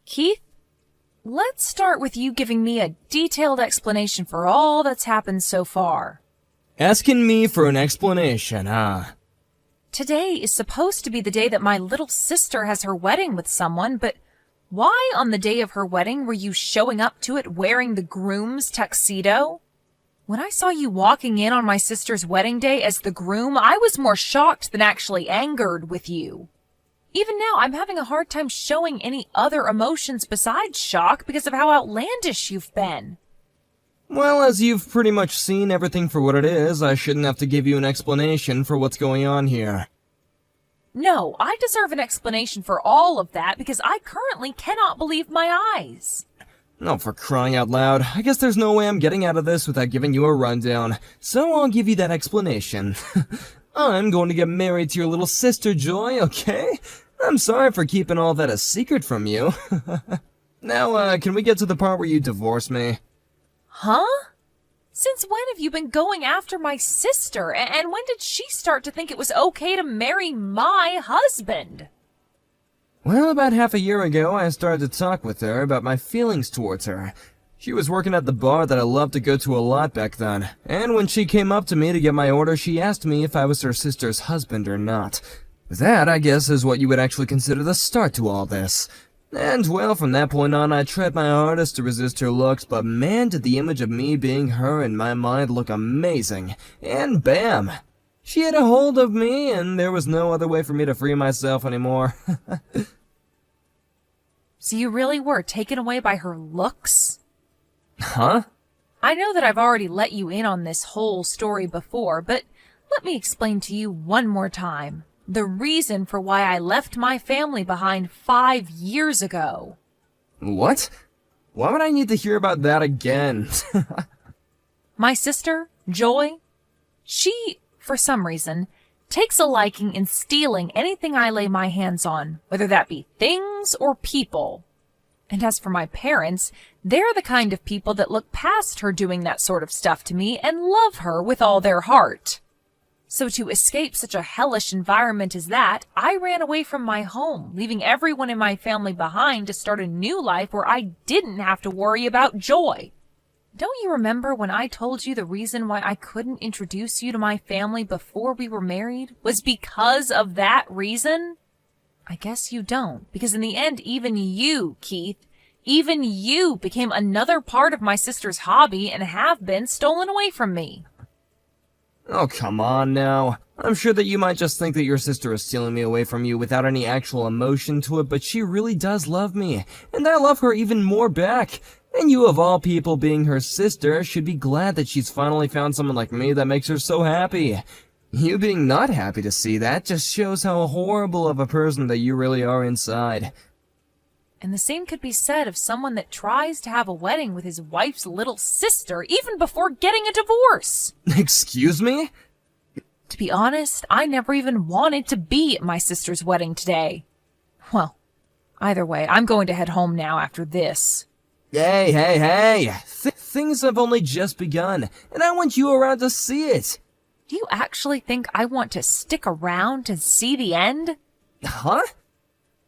Keith, let's start with you giving me a detailed explanation for all that's happened so far. Asking me for an explanation, huh? Today is supposed to be the day that my little sister has her wedding with someone, but why on the day of her wedding were you showing up to it wearing the groom's tuxedo? When I saw you walking in on my sister's wedding day as the groom, I was more shocked than actually angered with you. Even now, I'm having a hard time showing any other emotions besides shock because of how outlandish you've been. Well, as you've pretty much seen everything for what it is, I shouldn't have to give you an explanation for what's going on here. No, I deserve an explanation for all of that because I currently cannot believe my eyes. Oh, for crying out loud, I guess there's no way I'm getting out of this without giving you a rundown, so I'll give you that explanation. I'm going to get married to your little sister, Joy, okay? I'm sorry for keeping all that a secret from you. Now, can we get to the part where you divorce me? Huh? Since when have you been going after my sister, and when did she start to think it was okay to marry my husband? Well, about half a year ago, I started to talk with her about my feelings towards her. She was working at the bar that I loved to go to a lot back then, and when she came up to me to get my order, she asked me if I was her sister's husband or not. That, I guess, is what you would actually consider the start to all this. And, well, from that point on, I tried my hardest to resist her looks, but man, did the image of me being her in my mind look amazing. And bam! She had a hold of me, and there was no other way for me to free myself anymore. So you really were taken away by her looks? Huh? I know that I've already let you in on this whole story before, but let me explain to you one more time the reason for why I left my family behind 5 years ago. What? Why would I need to hear about that again? My sister, Joy, she, for some reason, takes a liking in stealing anything I lay my hands on, whether that be things or people. And as for my parents, they're the kind of people that look past her doing that sort of stuff to me and love her with all their heart. So to escape such a hellish environment as that, I ran away from my home, leaving everyone in my family behind to start a new life where I didn't have to worry about Joy. Don't you remember when I told you the reason why I couldn't introduce you to my family before we were married was because of that reason? I guess you don't, because in the end, even you, Keith, even you became another part of my sister's hobby and have been stolen away from me. Oh, come on now. I'm sure that you might just think that your sister is stealing me away from you without any actual emotion to it, but she really does love me, and I love her even more back. And you, of all people, being her sister, should be glad that she's finally found someone like me that makes her so happy. You being not happy to see that just shows how horrible of a person that you really are inside. And the same could be said of someone that tries to have a wedding with his wife's little sister even before getting a divorce. Excuse me? To be honest, I never even wanted to be at my sister's wedding today. Well, either way, I'm going to head home now after this. Hey! Things have only just begun, and I want you around to see it. Do you actually think I want to stick around to see the end? Huh?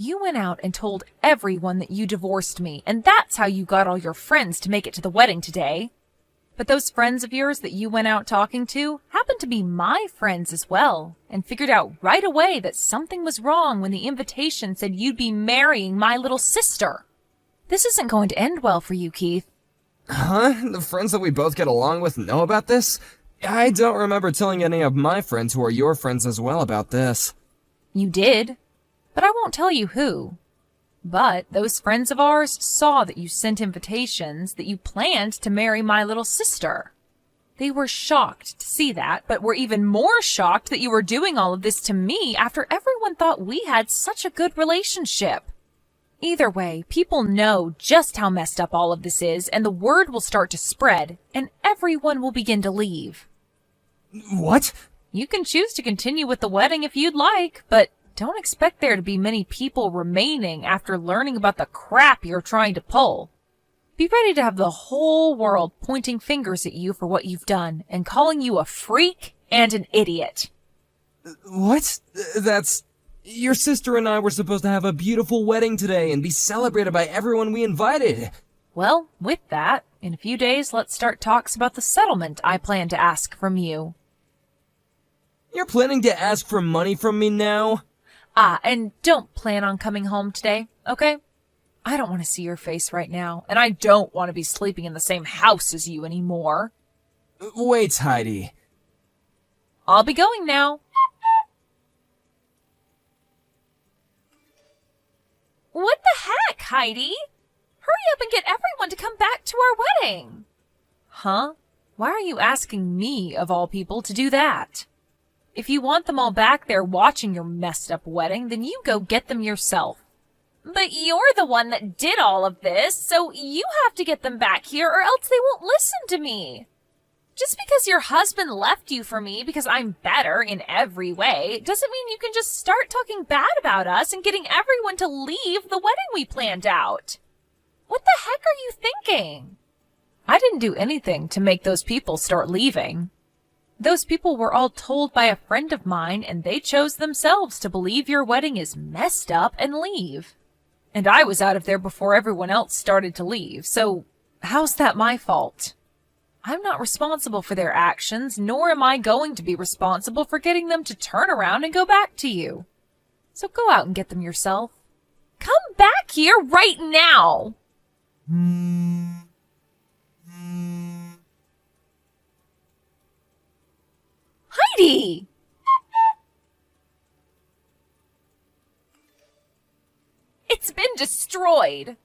You went out and told everyone that you divorced me, and that's how you got all your friends to make it to the wedding today. But those friends of yours that you went out talking to happened to be my friends as well, and figured out right away that something was wrong when the invitation said you'd be marrying my little sister. This isn't going to end well for you, Keith. Huh? The friends that we both get along with know about this? I don't remember telling any of my friends who are your friends as well about this. You did, but I won't tell you who. But those friends of ours saw that you sent invitations that you planned to marry my little sister. They were shocked to see that, but were even more shocked that you were doing all of this to me after everyone thought we had such a good relationship. Either way, people know just how messed up all of this is, and the word will start to spread, and everyone will begin to leave. What? You can choose to continue with the wedding if you'd like, but don't expect there to be many people remaining after learning about the crap you're trying to pull. Be ready to have the whole world pointing fingers at you for what you've done, and calling you a freak and an idiot. What? That's... Your sister and I were supposed to have a beautiful wedding today and be celebrated by everyone we invited. Well, with that, in a few days, let's start talks about the settlement I plan to ask from you. You're planning to ask for money from me now? And don't plan on coming home today, okay? I don't want to see your face right now, and I don't want to be sleeping in the same house as you anymore. Wait, Heidi. I'll be going now. What the heck, Heidi? Hurry up and get everyone to come back to our wedding. Huh? Why are you asking me, of all people, to do that? If you want them all back there watching your messed up wedding, then you go get them yourself. But you're the one that did all of this, so you have to get them back here or else they won't listen to me. Just because your husband left you for me because I'm better in every way doesn't mean you can just start talking bad about us and getting everyone to leave the wedding we planned out. What the heck are you thinking? I didn't do anything to make those people start leaving. Those people were all told by a friend of mine, and they chose themselves to believe your wedding is messed up and leave. And I was out of there before everyone else started to leave, so how's that my fault? I'm not responsible for their actions, nor am I going to be responsible for getting them to turn around and go back to you. So go out and get them yourself. Come back here right now! Heidi! It's been destroyed.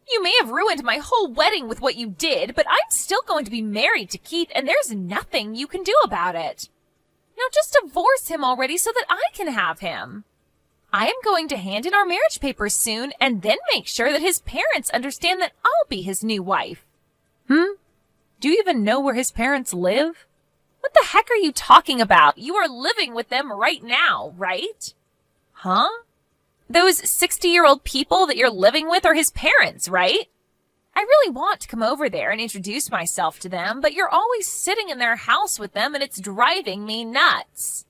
You may have ruined my whole wedding with what you did, but I'm still going to be married to Keith, and there's nothing you can do about it. Now just divorce him already so that I can have him. I am going to hand in our marriage papers soon, and then make sure that his parents understand that I'll be his new wife. Do you even know where his parents live? What the heck are you talking about? You are living with them right now, right? Huh? Those 60-year-old people that you're living with are his parents, right? I really want to come over there and introduce myself to them, but you're always sitting in their house with them and it's driving me nuts.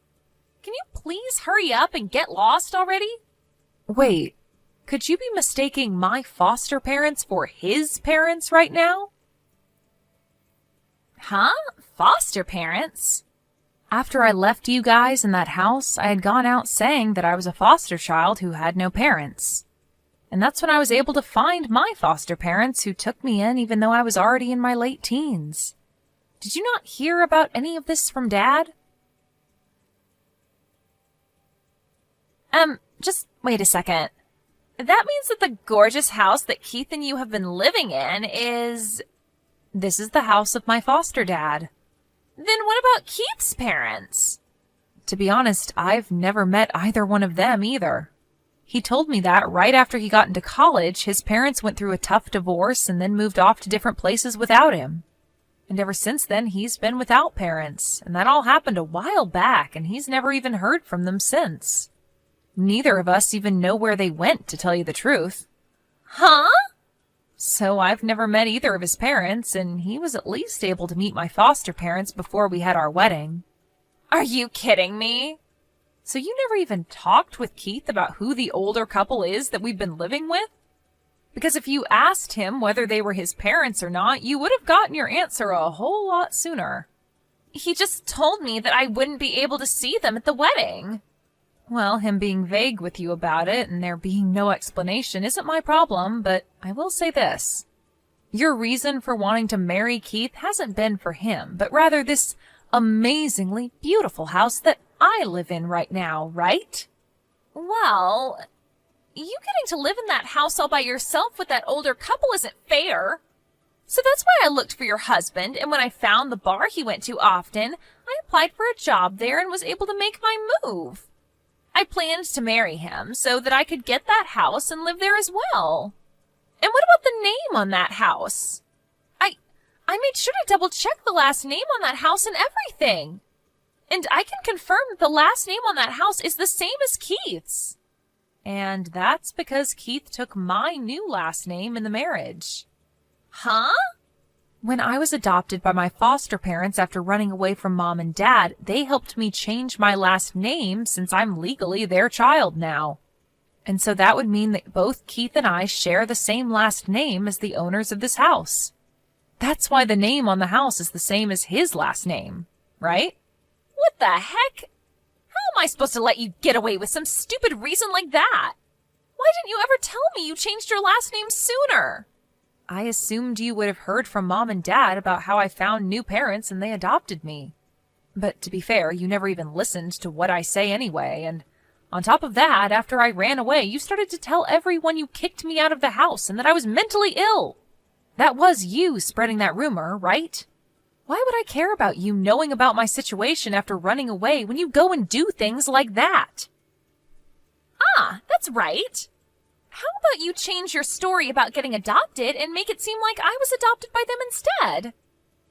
Can you please hurry up and get lost already? Wait, could you be mistaking my foster parents for his parents right now? Huh? Foster parents? After I left you guys in that house, I had gone out saying that I was a foster child who had no parents. And that's when I was able to find my foster parents who took me in even though I was already in my late teens. Did you not hear about any of this from Dad? Just wait a second. That means that the gorgeous house that Keith and you have been living in is... This is the house of my foster dad. Then what about Keith's parents? To be honest, I've never met either one of them either. He told me that right after he got into college, his parents went through a tough divorce and then moved off to different places without him. And ever since then, he's been without parents, and that all happened a while back, and he's never even heard from them since. Neither of us even know where they went, to tell you the truth. Huh? So I've never met either of his parents, and he was at least able to meet my foster parents before we had our wedding. Are you kidding me? So you never even talked with Keith about who the older couple is that we've been living with? Because if you asked him whether they were his parents or not, you would have gotten your answer a whole lot sooner. He just told me that I wouldn't be able to see them at the wedding. Well, him being vague with you about it and there being no explanation isn't my problem, but I will say this. Your reason for wanting to marry Keith hasn't been for him, but rather this amazingly beautiful house that I live in right now, right? Well, you getting to live in that house all by yourself with that older couple isn't fair. So that's why I looked for your husband, and when I found the bar he went to often, I applied for a job there and was able to make my move. I planned to marry him so that I could get that house and live there as well. And what about the name on that house? I made sure to double check the last name on that house and everything. And I can confirm that the last name on that house is the same as Keith's. And that's because Keith took my new last name in the marriage. Huh? When I was adopted by my foster parents after running away from mom and dad, they helped me change my last name since I'm legally their child now. And so that would mean that both Keith and I share the same last name as the owners of this house. That's why the name on the house is the same as his last name, right? What the heck? How am I supposed to let you get away with some stupid reason like that? Why didn't you ever tell me you changed your last name sooner? I assumed you would have heard from mom and dad about how I found new parents and they adopted me. But to be fair, you never even listened to what I say anyway, and on top of that, after I ran away, you started to tell everyone you kicked me out of the house and that I was mentally ill. That was you spreading that rumor, right? Why would I care about you knowing about my situation after running away when you go and do things like that? Ah, that's right. How about you change your story about getting adopted and make it seem like I was adopted by them instead?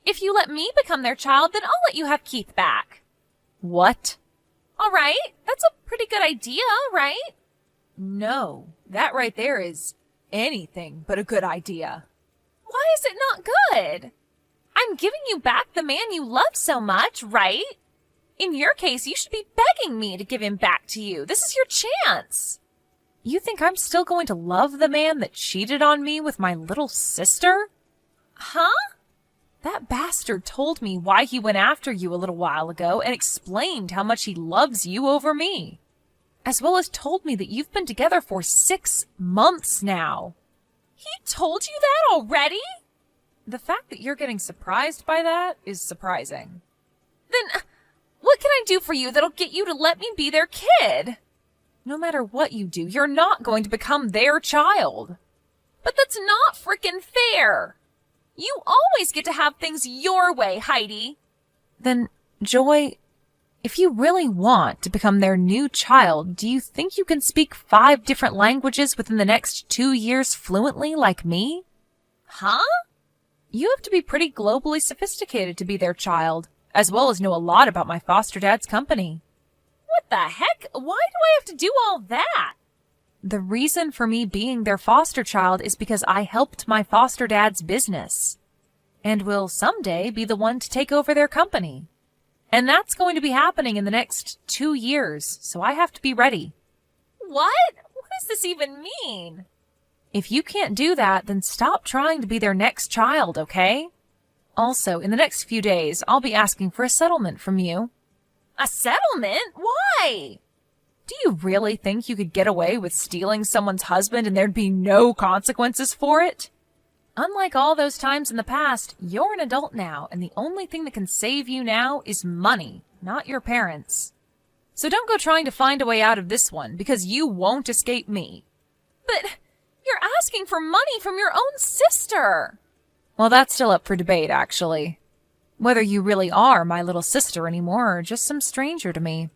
If you let me become their child, then I'll let you have Keith back. What? All right, that's a pretty good idea, right? No, that right there is anything but a good idea. Why is it not good? I'm giving you back the man you love so much, right? In your case, you should be begging me to give him back to you. This is your chance. You think I'm still going to love the man that cheated on me with my little sister? Huh? That bastard told me why he went after you a little while ago and explained how much he loves you over me. As well as told me that you've been together for 6 months now. He told you that already? The fact that you're getting surprised by that is surprising. Then what can I do for you that'll get you to let me be their kid? No matter what you do, you're not going to become their child. But that's not frickin' fair. You always get to have things your way, Heidi. Then, Joy, if you really want to become their new child, do you think you can speak 5 different languages within the next 2 years fluently like me? Huh? You have to be pretty globally sophisticated to be their child, as well as know a lot about my foster dad's company. What the heck? Why do I have to do all that? The reason for me being their foster child is because I helped my foster dad's business, and will someday be the one to take over their company. And that's going to be happening in the next 2 years, so I have to be ready. What? What does this even mean? If you can't do that, then stop trying to be their next child, okay? Also, in the next few days, I'll be asking for a settlement from you. A settlement? Why? Do you really think you could get away with stealing someone's husband and there'd be no consequences for it? Unlike all those times in the past, you're an adult now, and the only thing that can save you now is money, not your parents. So don't go trying to find a way out of this one, because you won't escape me. But you're asking for money from your own sister. Well, that's still up for debate, actually. Whether you really are my little sister anymore or just some stranger to me.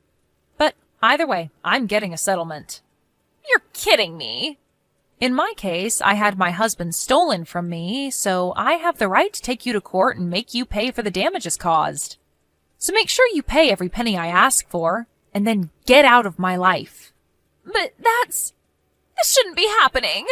But either way, I'm getting a settlement. You're kidding me. In my case, I had my husband stolen from me, so I have the right to take you to court and make you pay for the damages caused. So make sure you pay every penny I ask for, and then get out of my life. But this shouldn't be happening.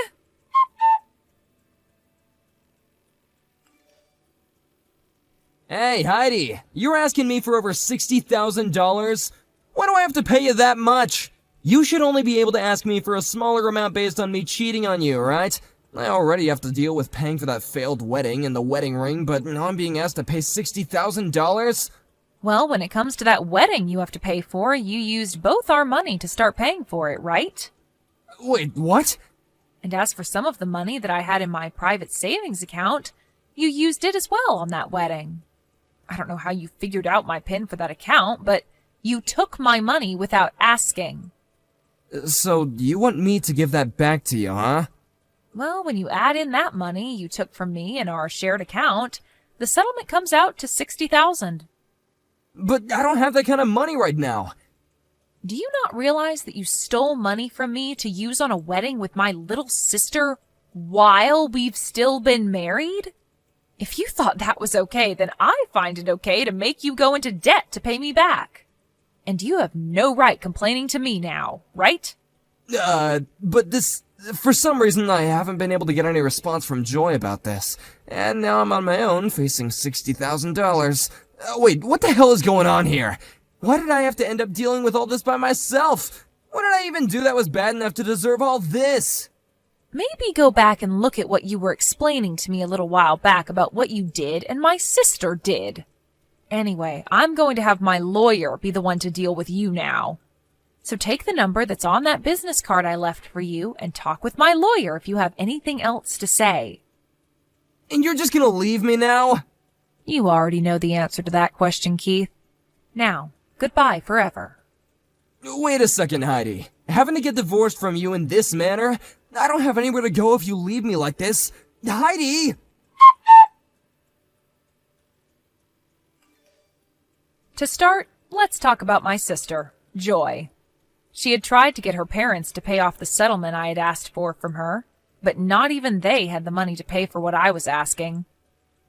Hey, Heidi, you're asking me for over $60,000? Why do I have to pay you that much? You should only be able to ask me for a smaller amount based on me cheating on you, right? I already have to deal with paying for that failed wedding and the wedding ring, but now I'm being asked to pay $60,000? Well, when it comes to that wedding you have to pay for, you used both our money to start paying for it, right? Wait, what? And as for some of the money that I had in my private savings account, you used it as well on that wedding. I don't know how you figured out my PIN for that account, but you took my money without asking. So, you want me to give that back to you, huh? Well, when you add in that money you took from me in our shared account, the settlement comes out to $60,000. But I don't have that kind of money right now. Do you not realize that you stole money from me to use on a wedding with my little sister while we've still been married? If you thought that was okay, then I find it okay to make you go into debt to pay me back. And you have no right complaining to me now, right? But this For some reason, I haven't been able to get any response from Joy about this, and now I'm on my own, facing $60,000. Wait, what the hell is going on here? Why did I have to end up dealing with all this by myself? What did I even do that was bad enough to deserve all this? Maybe go back and look at what you were explaining to me a little while back about what you did and my sister did. Anyway, I'm going to have my lawyer be the one to deal with you now. So take the number that's on that business card I left for you and talk with my lawyer if you have anything else to say. And you're just gonna leave me now? You already know the answer to that question, Keith. Now, goodbye forever. Wait a second, Heidi. Having to get divorced from you in this manner? I don't have anywhere to go if you leave me like this. Heidi! To start, let's talk about my sister, Joy. She had tried to get her parents to pay off the settlement I had asked for from her, but not even they had the money to pay for what I was asking.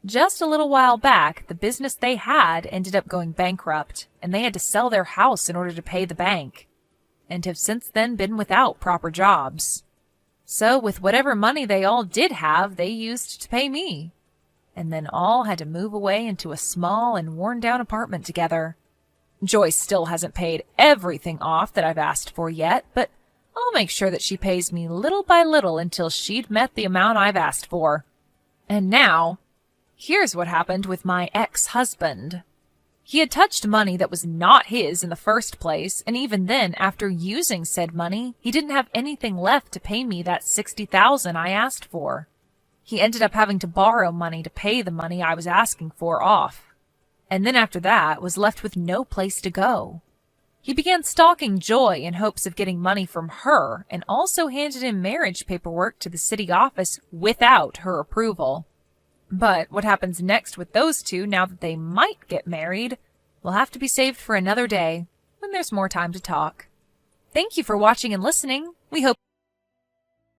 Just a little while back, the business they had ended up going bankrupt, and they had to sell their house in order to pay the bank, and have since then been without proper jobs. So with whatever money they all did have, they used to pay me, and then all had to move away into a small and worn-down apartment together. Joyce still hasn't paid everything off that I've asked for yet, but I'll make sure that she pays me little by little until she'd met the amount I've asked for. And now, here's what happened with my ex-husband. He had touched money that was not his in the first place, and even then, after using said money, he didn't have anything left to pay me that $60,000 I asked for. He ended up having to borrow money to pay the money I was asking for off, and then after that was left with no place to go. He began stalking Joy in hopes of getting money from her, and also handed in marriage paperwork to the city office without her approval. But what happens next with those two now that they might get married will have to be saved for another day when there's more time to talk. Thank you for watching and listening. We hope